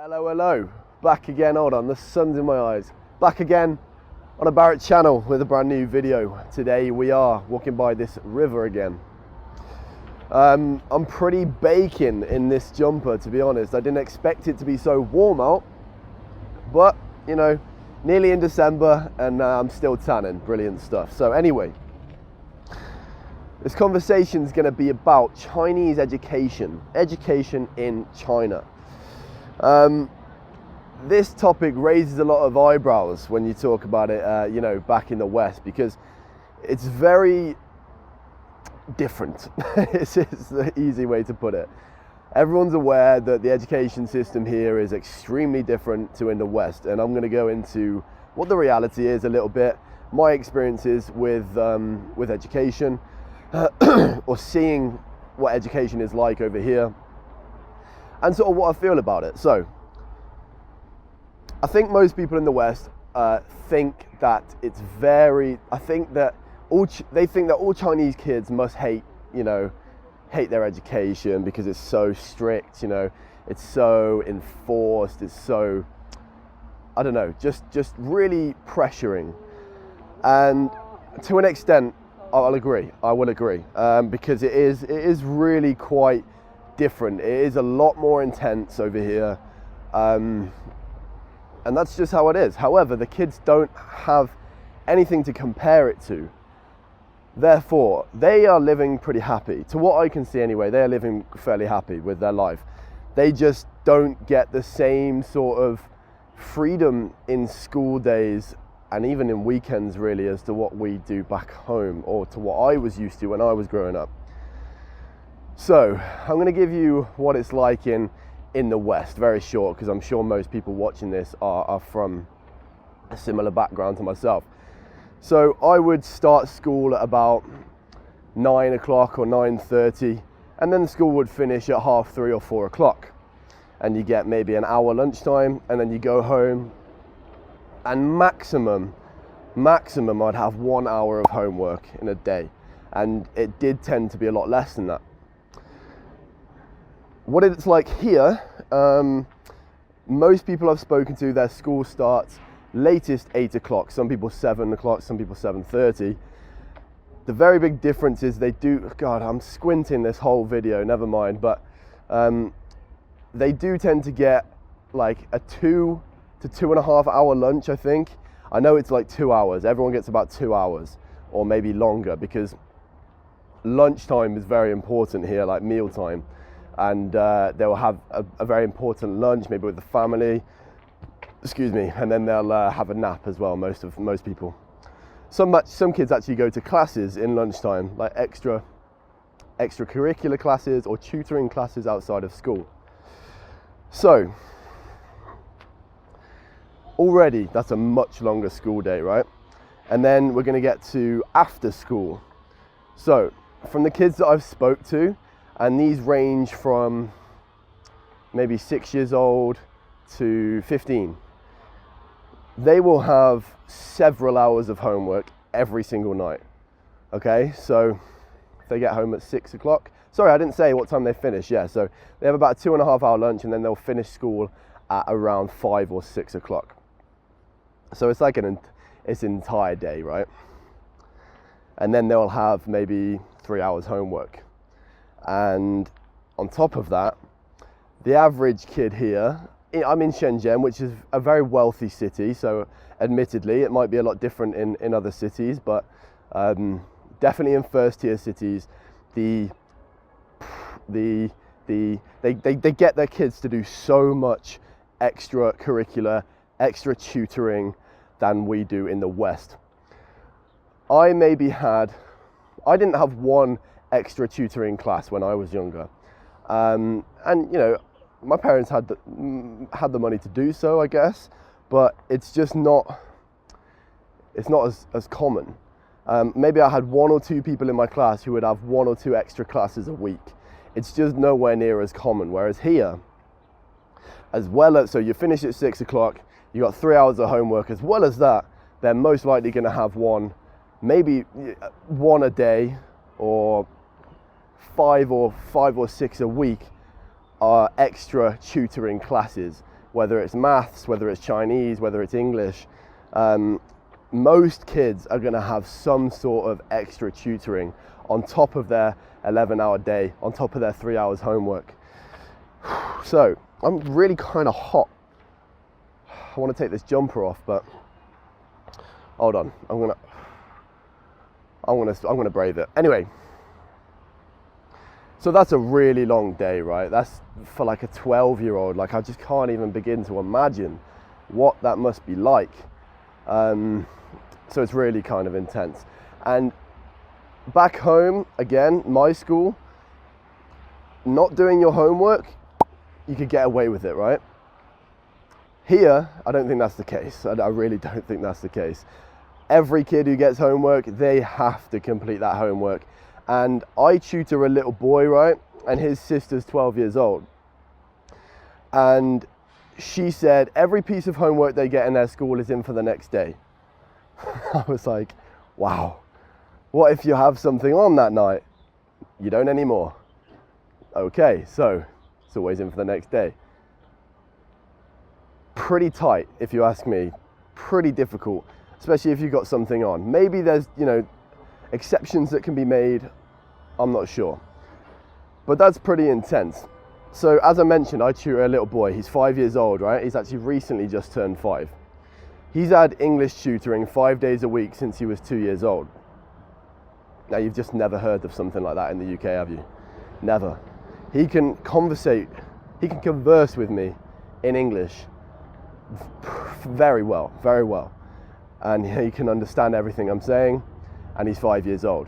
Hello, hello. Back again, hold on, the sun's in my eyes. Back again on a Barrett channel with a brand new video. Today we are walking by this river again. I'm pretty baking in this jumper, to be honest. I didn't expect it to be so warm out, but you know, nearly in December and I'm still tanning. Brilliant stuff. So anyway, this conversation is going to be about Chinese education in China. This topic raises a lot of eyebrows when you talk about it, you know, back in the West, because it's very different. It's the easy way to put it. Everyone's aware that the education system here is extremely different to in the West, and I'm going to go into what the reality is a little bit, my experiences with education, or seeing what education is like over here, and sort of what I feel about it. So, I think most people in the West think that it's very. I think that they think that all Chinese kids must hate their education because it's so strict. You know, it's so enforced. It's so, I don't know, just really pressuring. And to an extent, I'll agree. I will agree because it is really quite different. It is a lot more intense over here. And that's just how it is. However, the kids don't have anything to compare it to. Therefore, they are living pretty happy. To what I can see anyway, they are living fairly happy with their life. They just don't get the same sort of freedom in school days and even in weekends really as to what we do back home, or to what I was used to when I was growing up. So, I'm going to give you what it's like in the West, very short, because I'm sure most people watching this are from a similar background to myself. So I would start school at about 9 o'clock or 9:30, and then school would finish at 3:30 or 4 o'clock. And you get maybe an hour lunchtime, and then you go home, and maximum I'd have 1 hour of homework in a day. And it did tend to be a lot less than that. What it's like here, most people I've spoken to, their school starts latest 8 o'clock, some people 7 o'clock, some people 7:30. The very big difference is they do, God, I'm squinting this whole video, never mind, but they do tend to get like a 2 to 2.5 hour lunch, I think. I know it's like 2 hours, everyone gets about 2 hours, or maybe longer, because lunchtime is very important here, like mealtime. And they'll have a very important lunch, maybe with the family, excuse me, and then they'll have a nap as well, most people. Some kids actually go to classes in lunchtime, like extracurricular classes or tutoring classes outside of school. So, already that's a much longer school day, right? And then we're gonna get to after school. So, from the kids that I've spoke to, and these range from maybe 6 years old to 15. They will have several hours of homework every single night. Okay, so if they get home at 6 o'clock, sorry, I didn't say what time they finish. Yeah, so they have about a 2.5 hour lunch, and then they'll finish school at around 5 or 6 o'clock. So it's like it's an entire day, right? And then they'll have maybe 3 hours homework. And on top of that, the average kid here, I'm in Shenzhen, which is a very wealthy city, so admittedly it might be a lot different in other cities, but definitely in first tier cities, they get their kids to do so much extracurricular, extra tutoring than we do in the West. I didn't have one extra tutoring class when I was younger, and you know, my parents had the money to do so, I guess, but it's just not as common. Maybe I had 1 or 2 people in my class who would have 1 or 2 extra classes a week. It's just nowhere near as common. Whereas here, so you finish at 6 o'clock, you got 3 hours of homework. As well as that, they're most likely going to have maybe one a day, or five or six a week extra tutoring classes, whether it's maths, whether it's Chinese, whether it's English. Most kids are going to have some sort of extra tutoring on top of their 11-hour day, on top of their 3 hours homework. So I'm really kind of hot. I want to take this jumper off, but hold on. I'm gonna brave it. Anyway, so that's a really long day, right? That's for like a 12-year-old. Like, I just can't even begin to imagine what that must be like. So it's really kind of intense. And back home, again, my school, not doing your homework, you could get away with it, right? Here, I don't think that's the case. I really don't think that's the case. Every kid who gets homework, they have to complete that homework. And I tutor a little boy, right? And his sister's 12 years old. And she said every piece of homework they get in their school is in for the next day. I was like, wow. What if you have something on that night? You don't anymore. Okay, so it's always in for the next day. Pretty tight, if you ask me. Pretty difficult, especially if you've got something on. Maybe there's, exceptions that can be made. I'm not sure. But that's pretty intense. So as I mentioned, I tutor a little boy. He's 5 years old, right? He's actually recently just turned 5. He's had English tutoring 5 days a week since he was 2 years old. Now, you've just never heard of something like that in the UK, have you? Never. He can converse with me in English very well, very well. And he can understand everything I'm saying, and he's 5 years old.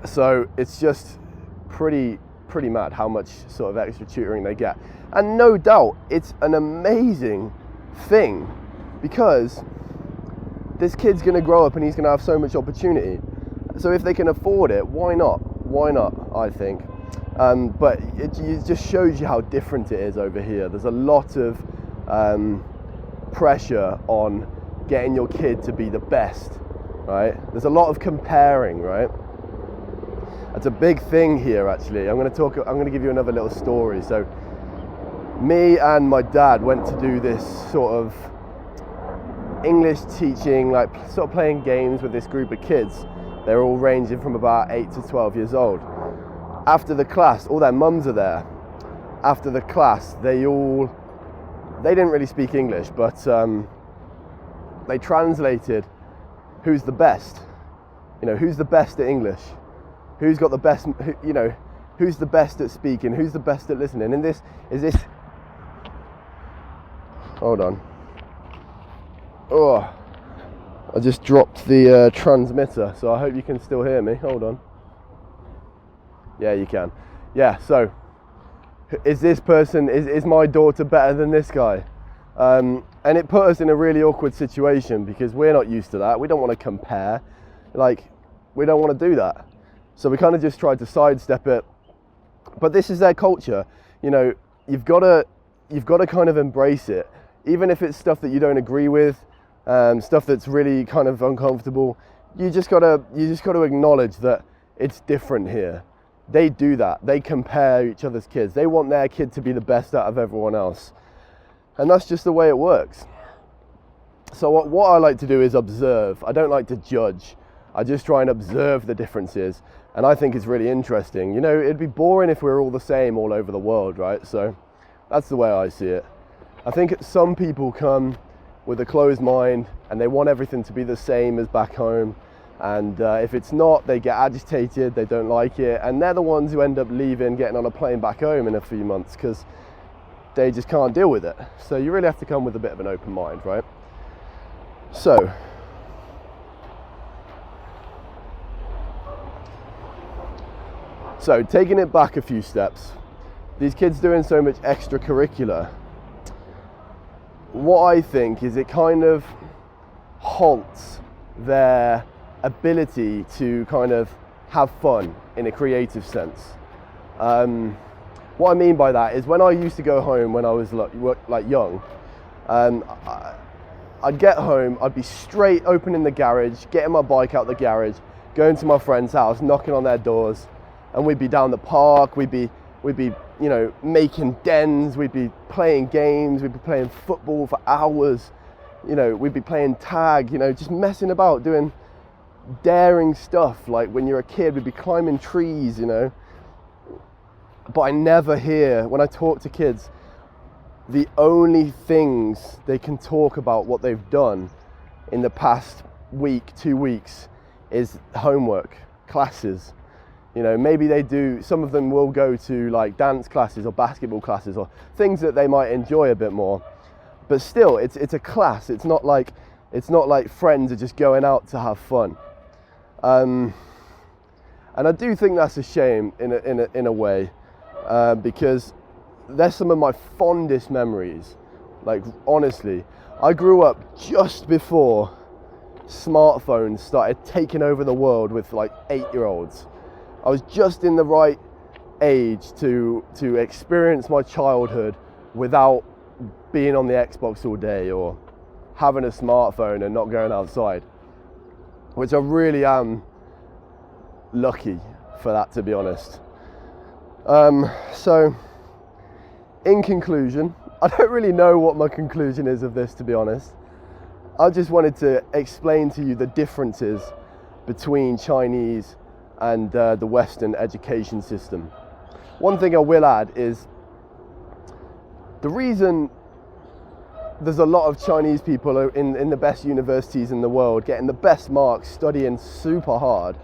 So it's just pretty mad how much sort of extra tutoring they get. And no doubt, it's an amazing thing, because this kid's gonna grow up and he's gonna have so much opportunity. So if they can afford it, why not? Why not, I think. But it just shows you how different it is over here. There's a lot of pressure on getting your kid to be the best, right? There's a lot of comparing, right? That's a big thing here, actually. I'm going to give you another little story. So me and my dad went to do this sort of English teaching, like sort of playing games with this group of kids. They're all ranging from about 8 to 12 years old. After the class, all their mums are there. After the class, they didn't really speak English, but they translated who's the best. Who's the best at English? Who's got the best, who's the best at speaking? Who's the best at listening? And hold on. Oh, I just dropped the transmitter, so I hope you can still hear me. Hold on. Yeah, you can. Yeah, so is this person, is my daughter better than this guy? And it put us in a really awkward situation, because we're not used to that. We don't want to compare. We don't want to do that. So we kind of just tried to sidestep it. But this is their culture. You've got to kind of embrace it. Even if it's stuff that you don't agree with, stuff that's really kind of uncomfortable, you just got to acknowledge that it's different here. They do that. They compare each other's kids. They want their kid to be the best out of everyone else. And that's just the way it works. So what I like to do is observe. I don't like to judge. I just try and observe the differences. And I think it's really interesting. It'd be boring if we were all the same all over the world, right? So that's the way I see it. I think some people come with a closed mind and they want everything to be the same as back home. And if it's not, they get agitated, they don't like it. And they're the ones who end up leaving, getting on a plane back home in a few months, because they just can't deal with it. So you really have to come with a bit of an open mind, right? So taking it back a few steps, these kids doing so much extracurricular, what I think is it kind of halts their ability to kind of have fun in a creative sense. What I mean by that is, when I used to go home when I was like young, I'd get home, I'd be straight opening the garage, getting my bike out the garage, going to my friend's house, knocking on their doors, and we'd be down the park, we'd be you know, making dens, we'd be playing games, we'd be playing football for hours, you know, we'd be playing tag, you know, just messing about, doing daring stuff. Like when you're a kid, we'd be climbing trees, you know. But I never hear, when I talk to kids, the only things they can talk about what they've done in the past week, 2 weeks, is homework, classes. You know, maybe they do, some of them will go to like dance classes or basketball classes or things that they might enjoy a bit more. But still, it's a class. It's not like friends are just going out to have fun. And I do think that's a shame in a way, because they're some of my fondest memories. Like honestly, I grew up just before smartphones started taking over the world with like 8-year-olds. I was just in the right age to experience my childhood without being on the Xbox all day or having a smartphone and not going outside, which I really am lucky for that, to be honest. So in conclusion, I don't really know what my conclusion is of this, to be honest. I just wanted to explain to you the differences between Chinese and the Western education system. One thing I will add is the reason there's a lot of Chinese people in the best universities in the world getting the best marks, studying super hard,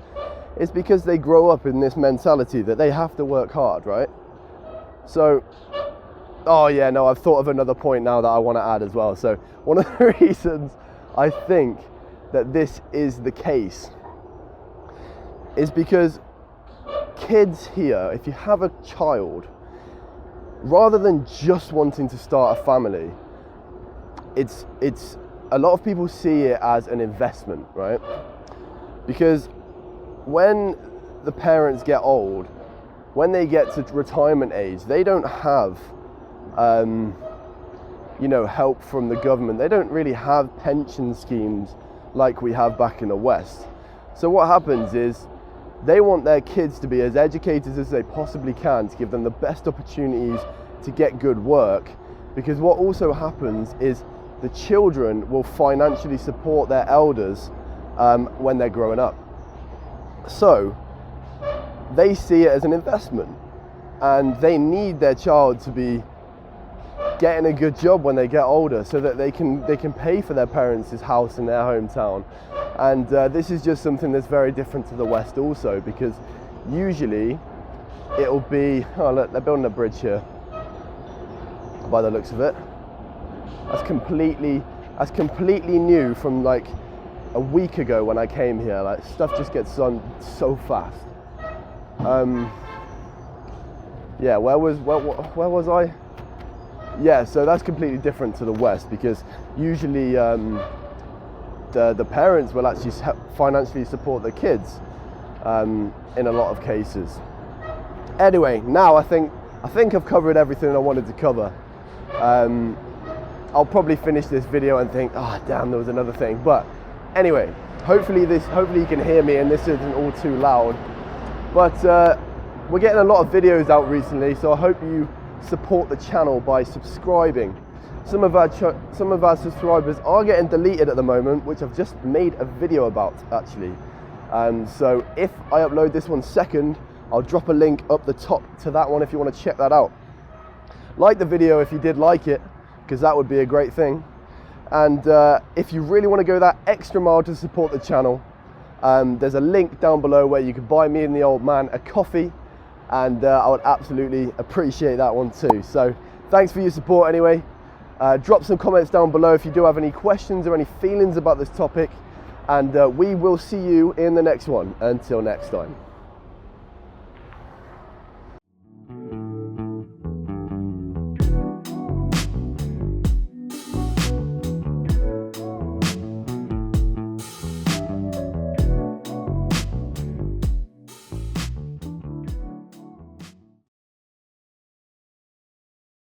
is because they grow up in this mentality that they have to work hard, right? So, oh yeah, no, I've thought of another point now that I want to add as well. So one of the reasons I think that this is the case is because kids here, if you have a child, rather than just wanting to start a family, it's a lot of people see it as an investment, right? Because when the parents get old, when they get to retirement age, they don't have you know, help from the government. They don't really have pension schemes like we have back in the West. So what happens is they want their kids to be as educated as they possibly can to give them the best opportunities to get good work, because what also happens is the children will financially support their elders when they're growing up. So they see it as an investment, and they need their child to be getting a good job when they get older so that they can pay for their parents' house in their hometown. And this is just something that's very different to the West also, because usually it'll be, oh look, they're building a bridge here by the looks of it. That's completely new from like a week ago when I came here. Like stuff just gets done so fast. Yeah, where was I? Yeah, so that's completely different to the West, because usually the parents will actually financially support the kids in a lot of cases. Anyway, now I think I've covered everything I wanted to cover. I'll probably finish this video and think, oh damn, there was another thing. But anyway, hopefully you can hear me and this isn't all too loud. But we're getting a lot of videos out recently, so I hope you support the channel by subscribing. Some of our subscribers are getting deleted at the moment, which I've just made a video about actually. So if I upload this one second, I'll drop a link up the top to that one if you want to check that out. Like the video if you did like it, because that would be a great thing. And if you really want to go that extra mile to support the channel, there's a link down below where you can buy me and the old man a coffee, and I would absolutely appreciate that one too. So thanks for your support anyway. Drop some comments down below if you do have any questions or any feelings about this topic, and we will see you in the next one. Until next time.